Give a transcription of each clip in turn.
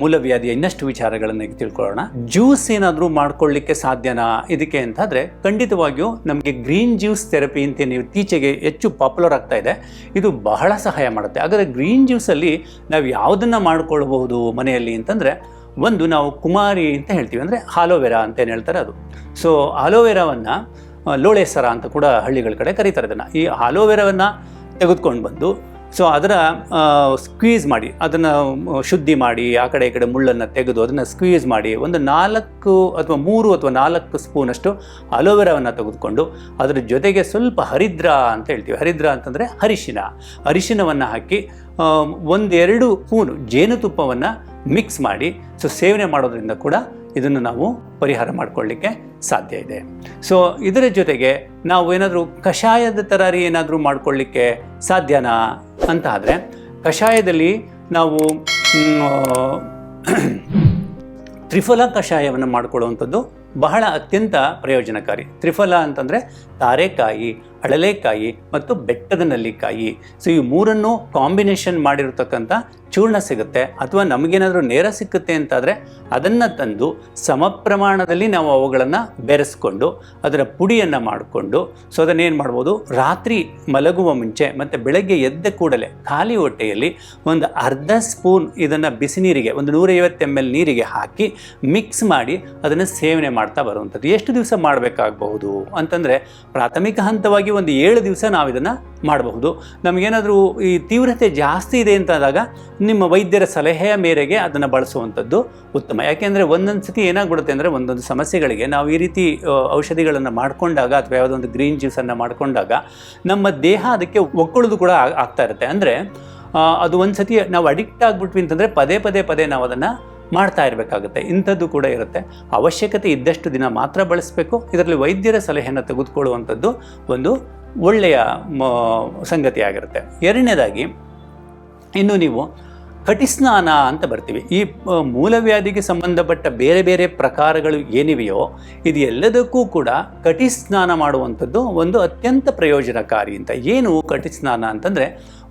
ಮೂಲವ್ಯಾಧಿಯ ಇನ್ನಷ್ಟು ವಿಚಾರಗಳನ್ನು ತಿಳ್ಕೊಳ್ಳೋಣ. ಜ್ಯೂಸ್ ಏನಾದರೂ ಮಾಡ್ಕೊಳ್ಳಿಕ್ಕೆ ಸಾಧ್ಯನಾ ಇದಕ್ಕೆ ಅಂತಾದರೆ ಖಂಡಿತವಾಗಿಯೂ ನಮಗೆ ಗ್ರೀನ್ ಜ್ಯೂಸ್ ಥೆರಪಿ ಅಂತ ನೀವು ಇತ್ತೀಚೆಗೆ ಹೆಚ್ಚು ಪಾಪ್ಯುಲರ್ ಆಗ್ತಾ ಇದೆ. ಇದು ಬಹಳ ಸಹಾಯ ಮಾಡುತ್ತೆ. ಹಾಗಾದರೆ ಗ್ರೀನ್ ಜ್ಯೂಸಲ್ಲಿ ನಾವು ಯಾವುದನ್ನು ಮಾಡ್ಕೊಳ್ಬಹುದು ಮನೆಯಲ್ಲಿ ಅಂತಂದರೆ, ಒಂದು ನಾವು ಕುಮಾರಿ ಅಂತ ಹೇಳ್ತೀವಿ, ಅಂದರೆ ಆಲೋವೆರಾ ಅಂತ ಏನು ಹೇಳ್ತಾರೆ ಅದು. ಸೊ ಆಲೋವೆರಾವನ್ನು ಲೋಳೆಸರ ಅಂತ ಕೂಡ ಹಳ್ಳಿಗಳ ಕಡೆ ಕರೀತಾರೆ ಇದನ್ನು. ಈ ಆಲೋವೆರಾವನ್ನು ತೆಗೆದುಕೊಂಡು ಬಂದು ಸೊ ಅದರ ಸ್ಕ್ವೀಸ್ ಮಾಡಿ, ಅದನ್ನು ಶುದ್ಧಿ ಮಾಡಿ, ಆ ಕಡೆ ಈ ಕಡೆ ಮುಳ್ಳನ್ನು ತೆಗೆದು ಅದನ್ನು ಸ್ಕ್ವೀಸ್ ಮಾಡಿ ಒಂದು 4 ಅಥವಾ 3 ಅಥವಾ 4 ಸ್ಪೂನಷ್ಟು ಅಲೋವೆರಾವನ್ನು ತೆಗೆದುಕೊಂಡು ಅದರ ಜೊತೆಗೆ ಸ್ವಲ್ಪ ಹರಿದ್ರ ಅಂತ ಹೇಳ್ತೀವಿ. ಹರಿದ್ರ ಅಂತಂದರೆ ಅರಿಶಿನವನ್ನು ಹಾಕಿ 1-2 ಸ್ಪೂನು ಜೇನುತುಪ್ಪವನ್ನು ಮಿಕ್ಸ್ ಮಾಡಿ ಸೊ ಸೇವನೆ ಮಾಡೋದ್ರಿಂದ ಕೂಡ ಇದನ್ನು ನಾವು ಪರಿಹಾರ ಮಾಡಿಕೊಳ್ಳಿಕ್ಕೆ ಸಾಧ್ಯ ಇದೆ. ಸೊ ಇದರ ಜೊತೆಗೆ ನಾವು ಏನಾದರೂ ಕಷಾಯದ ಥರ ಏನಾದರೂ ಮಾಡಿಕೊಳ್ಳಿಕ್ಕೆ ಸಾಧ್ಯನಾ ಅಂತ ಆದರೆ, ಕಷಾಯದಲ್ಲಿ ನಾವು ತ್ರಿಫಲ ಕಷಾಯವನ್ನು ಮಾಡಿಕೊಳ್ಳುವಂಥದ್ದು ಬಹಳ ಅತ್ಯಂತ ಪ್ರಯೋಜನಕಾರಿ. ತ್ರಿಫಲ ಅಂತಂದರೆ ತಾರೆಕಾಯಿ, ಅಳಲೆಕಾಯಿ ಮತ್ತು ಬೆಟ್ಟದ ನೆಲ್ಲಿಕಾಯಿ. ಸೊ ಈ 3 ಕಾಂಬಿನೇಷನ್ ಮಾಡಿರತಕ್ಕಂಥ ಚೂರ್ಣ ಸಿಗುತ್ತೆ. ಅಥವಾ ನಮಗೇನಾದರೂ ನೇರ ಸಿಕ್ಕುತ್ತೆ ಅಂತಾದರೆ ಅದನ್ನು ತಂದು ಸಮ ಪ್ರಮಾಣದಲ್ಲಿ ನಾವು ಅವುಗಳನ್ನು ಬೆರೆಸ್ಕೊಂಡು ಅದರ ಪುಡಿಯನ್ನು ಮಾಡಿಕೊಂಡು ಸೊ ಅದನ್ನೇನು ಮಾಡ್ಬೋದು, ರಾತ್ರಿ ಮಲಗುವ ಮುಂಚೆ ಮತ್ತು ಬೆಳಗ್ಗೆ ಎದ್ದ ಕೂಡಲೇ ಖಾಲಿ ಹೊಟ್ಟೆಯಲ್ಲಿ ಒಂದು ಅರ್ಧ ಸ್ಪೂನ್ ಇದನ್ನು ಬಿಸಿ ನೀರಿಗೆ, ಒಂದು 150 ml ನೀರಿಗೆ ಹಾಕಿ ಮಿಕ್ಸ್ ಮಾಡಿ ಅದನ್ನು ಸೇವನೆ ಮಾಡ್ತಾ ಬರುವಂಥದ್ದು. ಎಷ್ಟು ದಿವಸ ಮಾಡಬೇಕಾಗಬಹುದು ಅಂತಂದರೆ, ಪ್ರಾಥಮಿಕ ಹಂತವಾಗಿ ಒಂದು 7 ದಿವಸ ನಾವು ಇದನ್ನು ಮಾಡಬಹುದು. ನಮಗೇನಾದರೂ ಈ ತೀವ್ರತೆ ಜಾಸ್ತಿ ಇದೆ ಅಂತಾದಾಗ ನಿಮ್ಮ ವೈದ್ಯರ ಸಲಹೆಯ ಮೇರೆಗೆ ಅದನ್ನು ಬಳಸುವಂಥದ್ದು ಉತ್ತಮ. ಯಾಕೆಂದರೆ ಒಂದೊಂದು ಸತಿ ಏನಾಗ್ಬಿಡುತ್ತೆ ಅಂದರೆ, ಒಂದೊಂದು ಸಮಸ್ಯೆಗಳಿಗೆ ನಾವು ಈ ರೀತಿ ಔಷಧಿಗಳನ್ನು ಮಾಡಿಕೊಂಡಾಗ ಅಥವಾ ಯಾವುದೊಂದು ಗ್ರೀನ್ ಜ್ಯೂಸನ್ನು ಮಾಡಿಕೊಂಡಾಗ ನಮ್ಮ ದೇಹ ಅದಕ್ಕೆ ಒಕ್ಕೊಳ್ಳೋದು ಕೂಡ ಆಗ್ತಾ ಇರುತ್ತೆ. ಅಂದರೆ ಅದು ಒಂದು ಸತಿ ನಾವು ಅಡಿಕ್ಟ್ ಆಗಿಬಿಟ್ವಿ ಅಂತಂದರೆ ಪದೇ ನಾವು ಅದನ್ನು ಮಾಡ್ತಾ ಇರಬೇಕಾಗುತ್ತೆ. ಇಂಥದ್ದು ಕೂಡ ಇರುತ್ತೆ. ಅವಶ್ಯಕತೆ ಇದ್ದಷ್ಟು ದಿನ ಮಾತ್ರ ಬಳಸಬೇಕು. ಇದರಲ್ಲಿ ವೈದ್ಯರ ಸಲಹೆಯನ್ನು ತೆಗೆದುಕೊಳ್ಳುವಂಥದ್ದು ಒಂದು ಒಳ್ಳೆಯ ಸಂಗತಿ ಆಗಿರುತ್ತೆ. ಎರಡನೇದಾಗಿ ಇನ್ನು ನೀವು ಕಟಿಸ್ನಾನ ಅಂತ ಬರ್ತೀವಿ. ಈ ಮೂಲವ್ಯಾಧಿಗೆ ಸಂಬಂಧಪಟ್ಟ ಬೇರೆ ಬೇರೆ ಪ್ರಕಾರಗಳು ಏನಿವೆಯೋ ಇದು ಎಲ್ಲದಕ್ಕೂ ಕೂಡ ಕಟಿಸ್ನಾನ ಮಾಡುವಂಥದ್ದು ಒಂದು ಅತ್ಯಂತ ಪ್ರಯೋಜನಕಾರಿ ಅಂತ. ಏನು ಕಟಿಸ್ನಾನ ಅಂತಂದರೆ,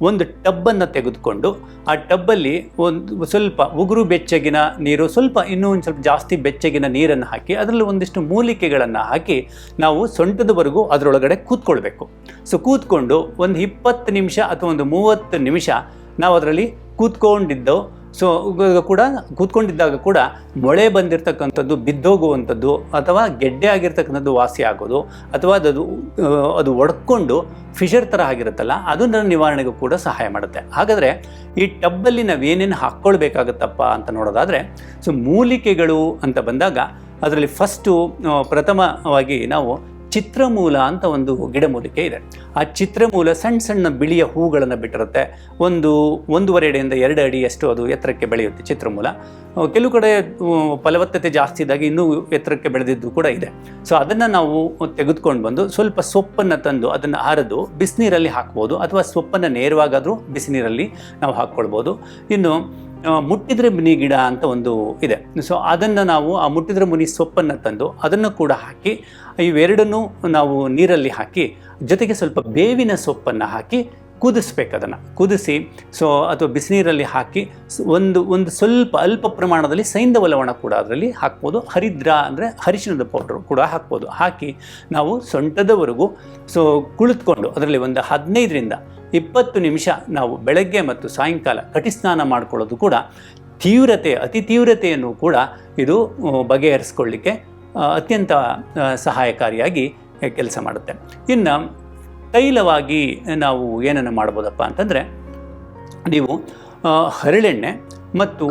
ಒಂದು ಟಬ್ಬನ್ನು ತೆಗೆದುಕೊಂಡು ಆ ಟಬ್ಬಲ್ಲಿ ಒಂದು ಸ್ವಲ್ಪ ಉಗುರು ಬೆಚ್ಚಗಿನ ನೀರು, ಇನ್ನೂ ಒಂದು ಸ್ವಲ್ಪ ಜಾಸ್ತಿ ಬೆಚ್ಚಗಿನ ನೀರನ್ನು ಹಾಕಿ ಅದರಲ್ಲಿ ಒಂದಿಷ್ಟು ಮೂಲಿಕೆಗಳನ್ನು ಹಾಕಿ ನಾವು ಸೊಂಟದವರೆಗೂ ಅದರೊಳಗಡೆ ಕೂತ್ಕೊಳ್ಬೇಕು. ಸೊ ಕೂತ್ಕೊಂಡು ಒಂದು 20 ನಿಮಿಷ ಅಥವಾ ಒಂದು 30 ನಿಮಿಷ ನಾವು ಅದರಲ್ಲಿ ಕೂತ್ಕೊಂಡಿದ್ದಾಗ ಕೂಡ ಮೊಳೆ ಬಂದಿರತಕ್ಕಂಥದ್ದು ಬಿದ್ದೋಗುವಂಥದ್ದು ಅಥವಾ ಗೆಡ್ಡೆ ಆಗಿರ್ತಕ್ಕಂಥದ್ದು ವಾಸಿ ಆಗೋದು ಅಥವಾ ಅದು ಒಡ್ಕೊಂಡು ಫಿಶರ್ ಥರ ಆಗಿರುತ್ತಲ್ಲ, ಅದನ್ನ ನಿವಾರಣೆಗೂ ಕೂಡ ಸಹಾಯ ಮಾಡುತ್ತೆ. ಹಾಗಾದರೆ ಈ ಟಬ್ಬಲ್ಲಿ ನಾವೇನೇನು ಹಾಕ್ಕೊಳ್ಬೇಕಾಗತ್ತಪ್ಪ ಅಂತ ನೋಡೋದಾದರೆ, ಸೊ ಮೂಲಿಕೆಗಳು ಅಂತ ಬಂದಾಗ ಅದರಲ್ಲಿ ಪ್ರಥಮವಾಗಿ ನಾವು ಚಿತ್ರಮೂಲ ಅಂತ ಒಂದು ಗಿಡಮೂಲಿಕೆ ಇದೆ. ಆ ಚಿತ್ರಮೂಲ ಸಣ್ಣ ಬಿಳಿಯ ಹೂಗಳನ್ನು ಬಿಟ್ಟಿರುತ್ತೆ. 1.5 ಅಡಿಯಿಂದ 2 ಅಡಿಯಷ್ಟು ಅದು ಎತ್ತರಕ್ಕೆ ಬೆಳೆಯುತ್ತೆ ಚಿತ್ರಮೂಲ. ಕೆಲವು ಕಡೆ ಫಲವತ್ತತೆ ಜಾಸ್ತಿ ಇದ್ದಾಗ ಇನ್ನೂ ಎತ್ತರಕ್ಕೆ ಬೆಳೆದಿದ್ದು ಕೂಡ ಇದೆ. ಸೊ ಅದನ್ನು ನಾವು ತೆಗೆದುಕೊಂಡು ಬಂದು ಸ್ವಲ್ಪ ಸೊಪ್ಪನ್ನು ತಂದು ಅದನ್ನು ಅರೆದು ಬಿಸಿನೀರಲ್ಲಿ ಹಾಕ್ಬೋದು, ಅಥವಾ ಸೊಪ್ಪನ್ನು ನೇರವಾಗಾದರೂ ಬಿಸಿನೀರಲ್ಲಿ ನಾವು ಹಾಕ್ಕೊಳ್ಬೋದು. ಇನ್ನು ಮುಟ್ಟಿದ್ರೆ ಮುನಿ ಗಿಡ ಅಂತ ಒಂದು ಇದೆ. ಸೊ ಅದನ್ನು ನಾವು ಆ ಮುಟ್ಟಿದ್ರೆ ಮುನಿ ಸೊಪ್ಪನ್ನು ತಂದು ಅದನ್ನು ಕೂಡ ಹಾಕಿ ಇವೆರಡನ್ನೂ ನಾವು ನೀರಲ್ಲಿ ಹಾಕಿ ಜೊತೆಗೆ ಸ್ವಲ್ಪ ಬೇವಿನ ಸೊಪ್ಪನ್ನು ಹಾಕಿ ಕುದಿಸ್ಬೇಕು. ಅದನ್ನು ಕುದಿಸಿ ಅಥವಾ ಬಿಸಿನೀರಲ್ಲಿ ಹಾಕಿ ಒಂದು ಸ್ವಲ್ಪ ಅಲ್ಪ ಪ್ರಮಾಣದಲ್ಲಿ ಸೈಂಧವ ಲವಣ ಕೂಡ ಅದರಲ್ಲಿ ಹಾಕ್ಬೋದು. ಹರಿದ್ರ ಅಂದರೆ ಅರಿಶಿಣದ ಪೌಡ್ರು ಕೂಡ ಹಾಕ್ಬೋದು. ಹಾಕಿ ನಾವು ಸೊಂಟದವರೆಗೂ ಕುಳಿತುಕೊಂಡು ಅದರಲ್ಲಿ ಒಂದು 15ರಿಂದ 20 ನಿಮಿಷ ನಾವು ಬೆಳಗ್ಗೆ ಮತ್ತು ಸಾಯಂಕಾಲ ಕಟಿಸ್ನಾನ ಮಾಡ್ಕೊಳ್ಳೋದು ಕೂಡ ಅತಿ ತೀವ್ರತೆಯನ್ನು ಕೂಡ ಇದು ಬಗೆಹರಿಸ್ಕೊಳ್ಳಿಕ್ಕೆ ಅತ್ಯಂತ ಸಹಾಯಕಾರಿಯಾಗಿ ಕೆಲಸ ಮಾಡುತ್ತೆ. ಇನ್ನು ತೈಲವಾಗಿ ನಾವು ಏನನ್ನು ಮಾಡ್ಬೋದಪ್ಪ ಅಂತಂದರೆ, ನೀವು ಹರಳೆಣ್ಣೆ ಮತ್ತು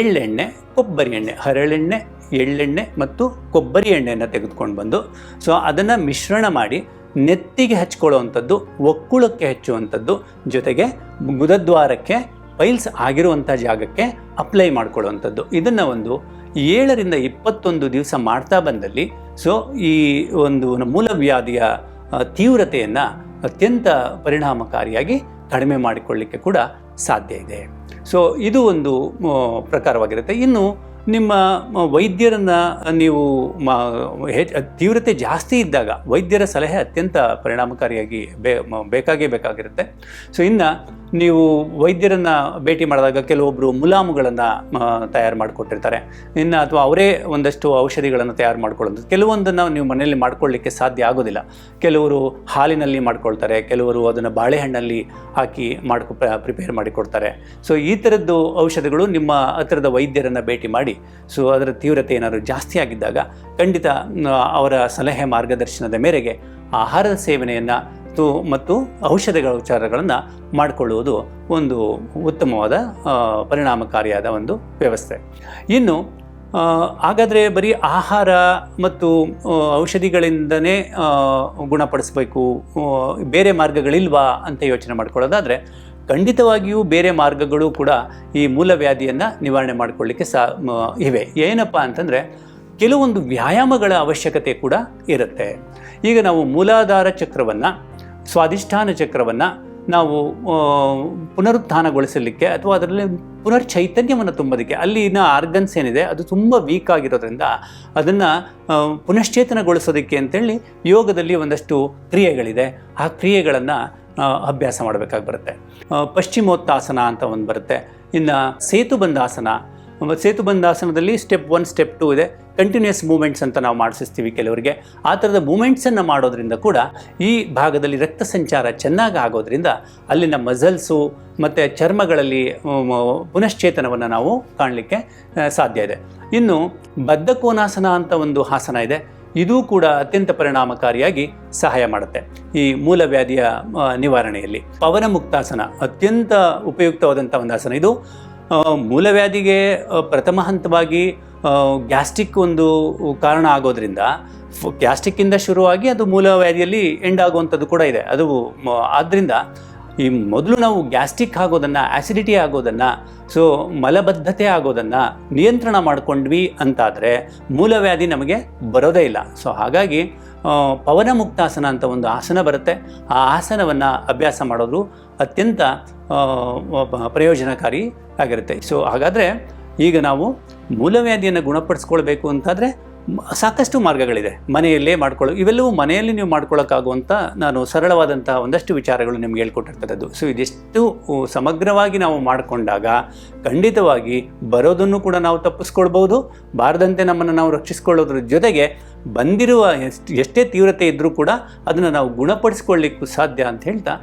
ಎಳ್ಳೆಣ್ಣೆ, ಕೊಬ್ಬರಿ ಎಣ್ಣೆ, ಹರಳೆಣ್ಣೆ, ಎಳ್ಳೆಣ್ಣೆ ಮತ್ತು ಕೊಬ್ಬರಿ ಎಣ್ಣೆಯನ್ನು ತೆಗೆದುಕೊಂಡು ಬಂದು ಅದನ್ನು ಮಿಶ್ರಣ ಮಾಡಿ ನೆತ್ತಿಗೆ ಹಚ್ಕೊಳ್ಳುವಂಥದ್ದು, ಒಕ್ಕುಳಕ್ಕೆ ಹಚ್ಚುವಂಥದ್ದು, ಜೊತೆಗೆ ಗುದದ್ವಾರಕ್ಕೆ ಪೈಲ್ಸ್ ಆಗಿರುವಂಥ ಜಾಗಕ್ಕೆ ಅಪ್ಲೈ ಮಾಡ್ಕೊಳ್ಳುವಂಥದ್ದು. ಇದನ್ನು ಒಂದು 7ರಿಂದ 21 ದಿವಸ ಮಾಡ್ತಾ ಬಂದಲ್ಲಿ ಈ ಒಂದು ಮೂಲವ್ಯಾಧಿಯ ತೀವ್ರತೆಯನ್ನು ಅತ್ಯಂತ ಪರಿಣಾಮಕಾರಿಯಾಗಿ ಕಡಿಮೆ ಮಾಡಿಕೊಳ್ಳಿಕ್ಕೆ ಕೂಡ ಸಾಧ್ಯ ಇದೆ. ಸೊ ಇದು ಒಂದು ಪ್ರಕಾರವಾಗಿರುತ್ತೆ. ಇನ್ನು ನಿಮ್ಮ ವೈದ್ಯರನ್ನು ನೀವು ತೀವ್ರತೆ ಜಾಸ್ತಿ ಇದ್ದಾಗ ವೈದ್ಯರ ಸಲಹೆ ಅತ್ಯಂತ ಪರಿಣಾಮಕಾರಿಯಾಗಿ ಬೇಕಾಗಿರುತ್ತೆ. ಸೊ ಇನ್ನು ನೀವು ವೈದ್ಯರನ್ನು ಭೇಟಿ ಮಾಡಿದಾಗ ಕೆಲವೊಬ್ಬರು ಮುಲಾಮುಗಳನ್ನು ತಯಾರು ಮಾಡಿಕೊಟ್ಟಿರ್ತಾರೆ, ಇನ್ನು ಅಥವಾ ಅವರೇ ಒಂದಷ್ಟು ಔಷಧಿಗಳನ್ನು ತಯಾರು ಮಾಡ್ಕೊಳ್ಳೋದು. ಕೆಲವೊಂದನ್ನು ನೀವು ಮನೆಯಲ್ಲಿ ಮಾಡ್ಕೊಳ್ಳಿಕ್ಕೆ ಸಾಧ್ಯ ಆಗೋದಿಲ್ಲ. ಕೆಲವರು ಹಾಲಿನಲ್ಲಿ ಮಾಡ್ಕೊಳ್ತಾರೆ, ಕೆಲವರು ಅದನ್ನು ಬಾಳೆಹಣ್ಣಲ್ಲಿ ಹಾಕಿ ಪ್ರಿಪೇರ್ ಮಾಡಿಕೊಡ್ತಾರೆ. ಸೊ ಈ ಥರದ್ದು ಔಷಧಿಗಳು ನಿಮ್ಮ ಹತ್ತಿರದ ವೈದ್ಯರನ್ನು ಭೇಟಿ ಮಾಡಿ, ಸೊ ಅದರ ತೀವ್ರತೆ ಏನಾದರೂ ಜಾಸ್ತಿ ಆಗಿದ್ದಾಗ ಖಂಡಿತ ಅವರ ಸಲಹೆ ಮಾರ್ಗದರ್ಶನದ ಮೇರೆಗೆ ಆಹಾರದ ಸೇವನೆಯನ್ನು ಮತ್ತು ಔಷಧಿಗಳ ಉಪಚಾರಗಳನ್ನು ಮಾಡಿಕೊಳ್ಳುವುದು ಒಂದು ಉತ್ತಮವಾದ ಪರಿಣಾಮಕಾರಿಯಾದ ಒಂದು ವ್ಯವಸ್ಥೆ. ಇನ್ನು ಹಾಗಾದರೆ ಬರೀ ಆಹಾರ ಮತ್ತು ಔಷಧಿಗಳಿಂದನೇ ಗುಣಪಡಿಸಬೇಕು, ಬೇರೆ ಮಾರ್ಗಗಳಿಲ್ವಾ ಅಂತ ಯೋಚನೆ ಮಾಡ್ಕೊಳ್ಳೋದಾದರೆ ಖಂಡಿತವಾಗಿಯೂ ಬೇರೆ ಮಾರ್ಗಗಳು ಕೂಡ ಈ ಮೂಲವ್ಯಾಧಿಯನ್ನು ನಿವಾರಣೆ ಮಾಡಿಕೊಳ್ಳಿಕ್ಕೆ ಇವೆ. ಏನಪ್ಪ ಅಂತಂದರೆ ಕೆಲವೊಂದು ವ್ಯಾಯಾಮಗಳ ಅವಶ್ಯಕತೆ ಕೂಡ ಇರುತ್ತೆ. ಈಗ ನಾವು ಮೂಲಾಧಾರ ಚಕ್ರವನ್ನು, ಸ್ವಾಧಿಷ್ಠಾನ ಚಕ್ರವನ್ನು ನಾವು ಪುನರುತ್ಥಾನಗೊಳಿಸಲಿಕ್ಕೆ ಅಥವಾ ಅದರಲ್ಲಿ ಪುನರ್ ಚೈತನ್ಯವನ್ನು ತುಂಬೋದಕ್ಕೆ, ಅಲ್ಲಿನ ಆರ್ಗನ್ಸ್ ಏನಿದೆ ಅದು ತುಂಬ ವೀಕ್ ಆಗಿರೋದ್ರಿಂದ ಅದನ್ನು ಪುನಶ್ಚೇತನಗೊಳಿಸೋದಕ್ಕೆ ಅಂತೇಳಿ ಯೋಗದಲ್ಲಿ ಒಂದಷ್ಟು ಕ್ರಿಯೆಗಳಿದೆ. ಆ ಕ್ರಿಯೆಗಳನ್ನು ಅಭ್ಯಾಸ ಮಾಡಬೇಕಾಗಿ ಬರುತ್ತೆ. ಪಶ್ಚಿಮೋತ್ತಾಸನ ಅಂತ ಒಂದು ಬರುತ್ತೆ. ಇನ್ನು ಸೇತುಬಂಧಾಸನದಲ್ಲಿ ಸ್ಟೆಪ್ 1 ಸ್ಟೆಪ್ 2 ಇದೆ. ಕಂಟಿನ್ಯೂಸ್ ಮೂಮೆಂಟ್ಸ್ ಅಂತ ನಾವು ಮಾಡಿಸ್ತೀವಿ ಕೆಲವರಿಗೆ. ಆ ಥರದ ಮೂಮೆಂಟ್ಸನ್ನು ಮಾಡೋದ್ರಿಂದ ಕೂಡ ಈ ಭಾಗದಲ್ಲಿ ರಕ್ತ ಸಂಚಾರ ಚೆನ್ನಾಗಿ ಆಗೋದ್ರಿಂದ ಅಲ್ಲಿನ ಮಸಲ್ಸು ಮತ್ತು ಚರ್ಮಗಳಲ್ಲಿ ಪುನಶ್ಚೇತನವನ್ನು ನಾವು ಕಾಣಲಿಕ್ಕೆ ಸಾಧ್ಯ ಇದೆ. ಇನ್ನು ಬದ್ಧಕೋನಾಸನ ಅಂತ ಒಂದು ಆಸನ ಇದೆ. ಇದೂ ಕೂಡ ಅತ್ಯಂತ ಪರಿಣಾಮಕಾರಿಯಾಗಿ ಸಹಾಯ ಮಾಡುತ್ತೆ ಈ ಮೂಲವ್ಯಾಧಿಯ ನಿವಾರಣೆಯಲ್ಲಿ. ಪವನ ಮುಕ್ತಾಸನ ಅತ್ಯಂತ ಉಪಯುಕ್ತವಾದಂಥ ಒಂದು ಆಸನ. ಇದು ಮೂಲವ್ಯಾಧಿಗೆ ಪ್ರಥಮ ಹಂತವಾಗಿ ಗ್ಯಾಸ್ಟ್ರಿಕ್ ಒಂದು ಕಾರಣ ಆಗೋದ್ರಿಂದ ಗ್ಯಾಸ್ಟ್ರಿಕ್ಕಿಂದ ಶುರುವಾಗಿ ಅದು ಮೂಲವ್ಯಾಧಿಯಲ್ಲಿ ಎಂಡ್ ಆಗುವಂಥದ್ದು ಕೂಡ ಇದೆ. ಅದು ಆದ್ದರಿಂದ ಈ ಮೊದಲು ನಾವು ಗ್ಯಾಸ್ಟ್ರಿಕ್ ಆಗೋದನ್ನು, ಆ್ಯಸಿಡಿಟಿ ಆಗೋದನ್ನು, ಸೊ ಮಲಬದ್ಧತೆ ಆಗೋದನ್ನು ನಿಯಂತ್ರಣ ಮಾಡಿಕೊಂಡ್ವಿ ಅಂತಾದರೆ ಮೂಲವ್ಯಾಧಿ ನಮಗೆ ಬರೋದೇ ಇಲ್ಲ. ಸೊ ಹಾಗಾಗಿ ಪವನ ಮುಕ್ತಾಸನ ಅಂತ ಒಂದು ಆಸನ ಬರುತ್ತೆ. ಆ ಆಸನವನ್ನು ಅಭ್ಯಾಸ ಮಾಡೋದು ಅತ್ಯಂತ ಪ್ರಯೋಜನಕಾರಿ ಆಗಿರುತ್ತೆ. ಸೊ ಹಾಗಾದರೆ ಈಗ ನಾವು ಮೂಲವ್ಯಾಧಿಯನ್ನು ಗುಣಪಡಿಸ್ಕೊಳ್ಬೇಕು ಅಂತಾದರೆ ಸಾಕಷ್ಟು ಮಾರ್ಗಗಳಿದೆ. ಮನೆಯಲ್ಲೇ ಇವೆಲ್ಲವೂ ಮನೆಯಲ್ಲಿ ನೀವು ಮಾಡ್ಕೊಳ್ಳೋಕ್ಕಾಗುವಂಥ ನಾನು ಸರಳವಾದಂಥ ಒಂದಷ್ಟು ವಿಚಾರಗಳು ನಿಮ್ಗೆ ಹೇಳ್ಕೊಟ್ಟಿರ್ತಕ್ಕದ್ದು. ಸೊ ಇದಿಷ್ಟು ಸಮಗ್ರವಾಗಿ ನಾವು ಮಾಡಿಕೊಂಡಾಗ ಖಂಡಿತವಾಗಿ ಬರೋದನ್ನು ಕೂಡ ನಾವು ತಪ್ಪಿಸ್ಕೊಳ್ಬೋದು, ಬಾರದಂತೆ ನಮ್ಮನ್ನು ನಾವು ರಕ್ಷಿಸ್ಕೊಳ್ಳೋದ್ರ ಜೊತೆಗೆ ಬಂದಿರುವ ಎಷ್ಟೇ ತೀವ್ರತೆ ಇದ್ದರೂ ಕೂಡ ಅದನ್ನು ನಾವು ಗುಣಪಡಿಸ್ಕೊಳ್ಳಿಕ್ಕೂ ಸಾಧ್ಯ ಅಂತ ಹೇಳ್ತಾ